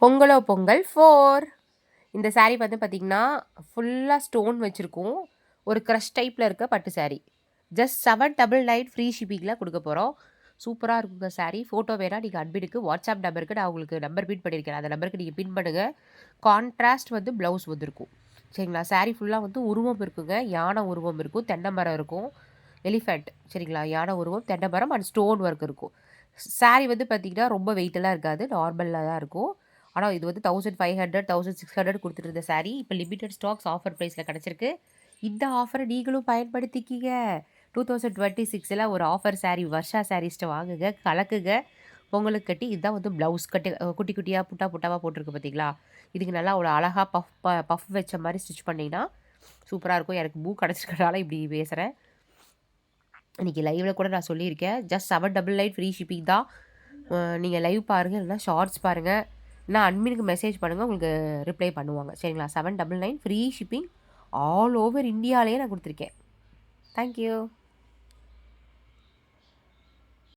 பொங்கலோ பொங்கல் 4. இந்த saree வந்து பார்த்தீங்கன்னா, ஃபுல்லா ஸ்டோன் வச்சிருக்கும். ஒரு க்ரஷ் டைப்ல இருக்க பட்டு saree. ஜஸ்ட் 799 ஃப்ரீ ஷிப்பிங்ல குடுக்க போறோம். சூப்பரா இருக்குங்க saree. ஃபோட்டோ வேணா நீங்க அட்மினுக்கு வாட்ஸ்அப் நம்பருக்கு நான் உங்களுக்கு நம்பர் பின் பண்ணியிருக்கேன். அந்த நம்பருக்கு நீங்க பின் பண்ணுங்க. கான்ட்ராஸ்ட் வந்து ப்ளவுஸ் வந்திருக்கும். சரிங்களா? saree ஃபுல்லா வந்து உருவம் இருக்குங்க. யானை உருவம் இருக்கும். தென்னை மரம் இருக்கும். எலிஃபண்ட் சரிங்களா? யானை உருவம், தென்னை மரம் அண்ட் ஸ்டோன் ஒர்க் இருக்கும். saree வந்து பார்த்தீங்கன்னா, ரொம்ப வெயிட்டெல்லாம் இருக்காது. நார்மலா தான் இருக்கும். ஆனா இது வந்து 1500, 1600 குடுத்துட்டு இருந்த saree இப்ப லிமிட்டட் ஸ்டாக்ஸ் ஆஃபர் பிரைஸ்ல கிடைச்சிருக்கு. இந்த ஆஃபர நீங்களும் பயன்படுத்திக்கீங்க. 2026ல ஒரு ஆஃபர் saree வர்ஷா சாரீஸ்ட்ட வாங்குங்க, கலக்குங்க. பொங்கலுக்கு கட்டி இதான் வந்து ப்ளவுஸ் கட்டு குட்டி குட்டியா, புட்டா புட்டாவா போட்டிருக்கு பார்த்தீங்களா? இதுக்கு நல்லா ஒரு அழகா பஃப் வச்ச மாரி ஸ்டிச் பண்ணீங்கன்னா, சூப்பரா இருக்கும். எனக்கு பூ கிடைச்சிருக்கனால இப்படி பேசுறேன். இன்னைக்கு லைவ்ல கூட நான் சொல்லியிருக்கேன். ஜஸ்ட் 799 ஃப்ரீ ஷிப்பிங் தான். நீங்க லைவ் பாருங்க, இல்லன்னா ஷார்ட்ஸ் பாருங்க. இல்லனா அட்மினுக்கு மெசேஜ் பண்ணுங்க. உங்களுக்கு ரிப்ளை பண்ணுவாங்க. சரிங்களா? 799 ஃப்ரீ ஷிப்பிங் ஆல் ஓவர் இந்தியாலயே நான் குடுத்துருக்கேன். Thank you.